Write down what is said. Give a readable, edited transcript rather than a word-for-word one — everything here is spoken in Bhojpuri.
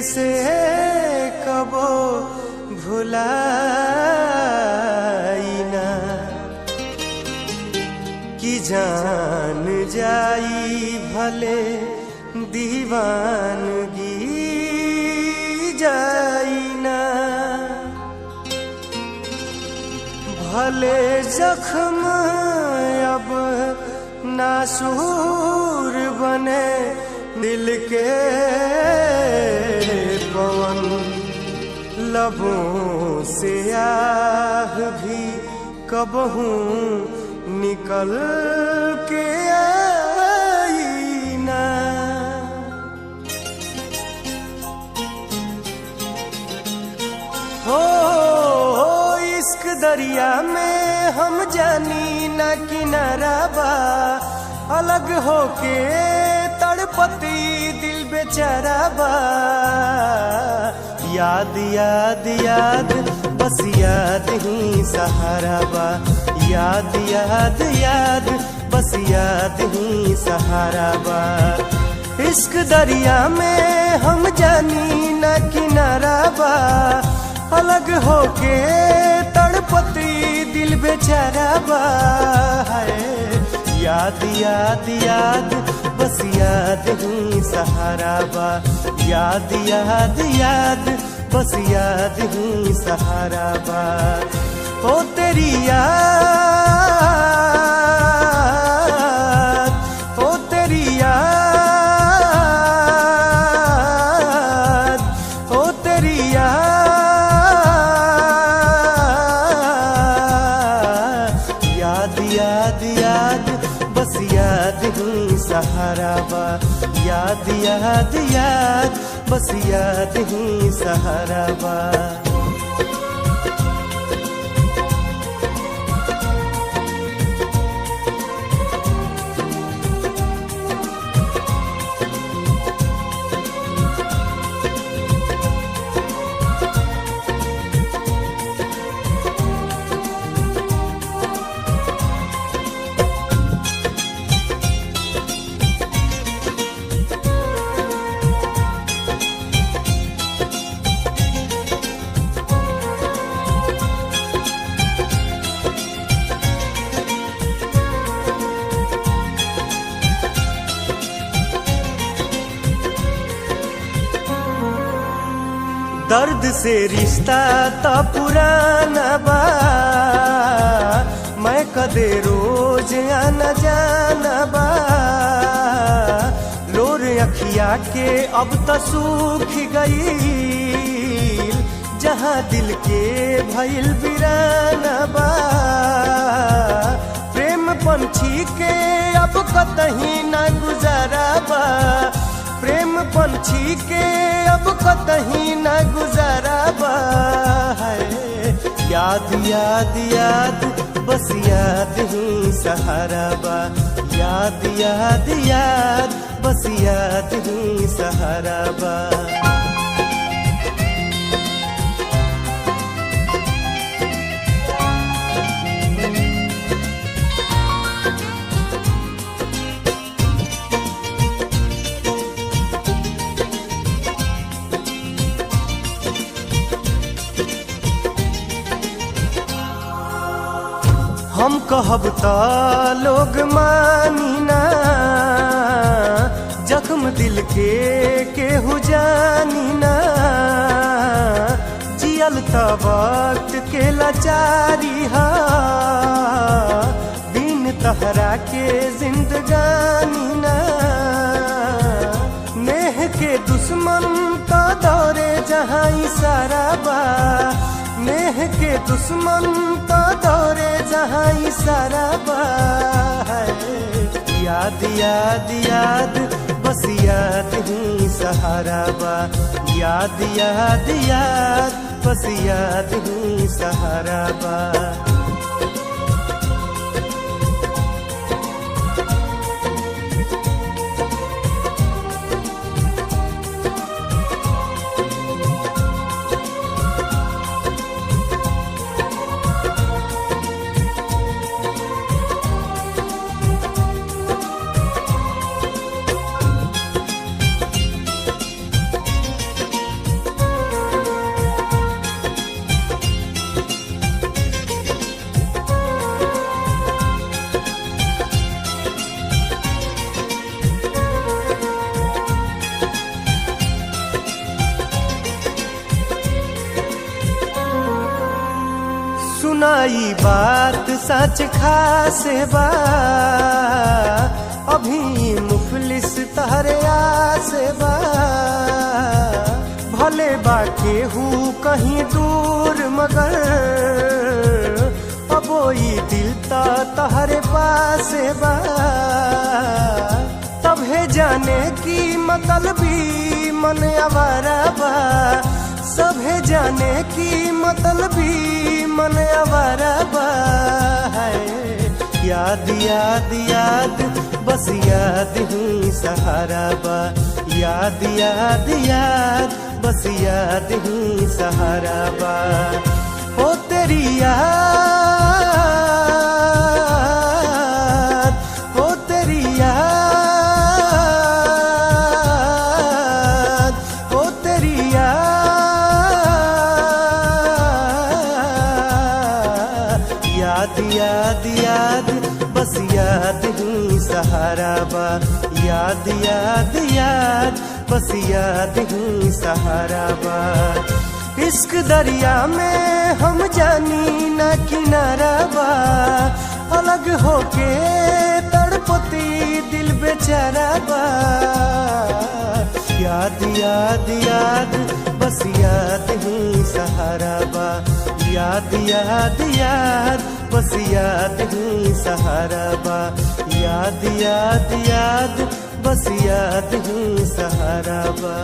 से कबो भुलाई ना कि जान जाई भले दीवानगी जाई ना भले जख्म अब नासूर बने दिल के पवन लबों से आह भी कबहू निकल के आई ना हो इश्क दरिया में हम जानी ना किनारा बा अलग होके तड़पती दिल बेचारा बा याद याद याद बस याद ही सहारा बा याद याद याद बस याद ही सहारा बा इश्क दरिया में हम जानी ना किनारा बा अलग होके तड़पती दिल बेचारा बा है याद याद याद बस याद ही सहारा बा याद याद याद बस याद ही सहारा बा ओ तेरी याद ओ तेरी याद ओ तेरी याद याद याद बस याद ही सहारा बा याद याद याद बस याद ही सहारा बा दर्द से रिश्ता तो पुराना बा मैं कदे रोज आना जाना बा लोर अखिया के अब तो सूख गई जहाँ दिल के भइल बिराना बा प्रेम पंछी के अब कतही ना गुजारा बा प्रेम पंछी के अब कतही ना गुजारा बा है याद याद याद बस याद ही सहारा बा याद याद याद बस याद ही सहारा बा हम कहब त लोग मानी ना जख्म दिल के केहू जानी ना जियल त वक्त के लाचारी हा बिन तहरा के जिंदगानी ना नेह के दुश्मन का दौरे जहाँ इशारा बा नेह के दुश्मन का दौरे जहाँ इशारा बा है याद याद याद बस याद ही सहारा बा याद याद याद बस याद ही सहारा बा बाई बात सच खास बा अभी मुफलिस तहरे आस बा भले बा केहू कहीं दूर मगर अब ई दिल तहरे पास बा तभे जाने की मतलबी मन आवारा बा सभे जाने की मतलबी मन आवारा बा है याद याद याद बस याद ही सहारा बा याद याद याद बस याद ही सहारा बा ओ तेरी याद ओ तेरी याद ओ तेरी याद याद याद बस याद ही सहारा बा याद याद याद बस याद ही सहारा बा इश्क दरिया में हम जानी न किनारा बा अलग होके तड़पती दिल बेचारा बा याद याद याद बस याद ही सहारा बा याद याद याद बस याद ही सहारा बा याद याद याद बस याद ही सहारा बा।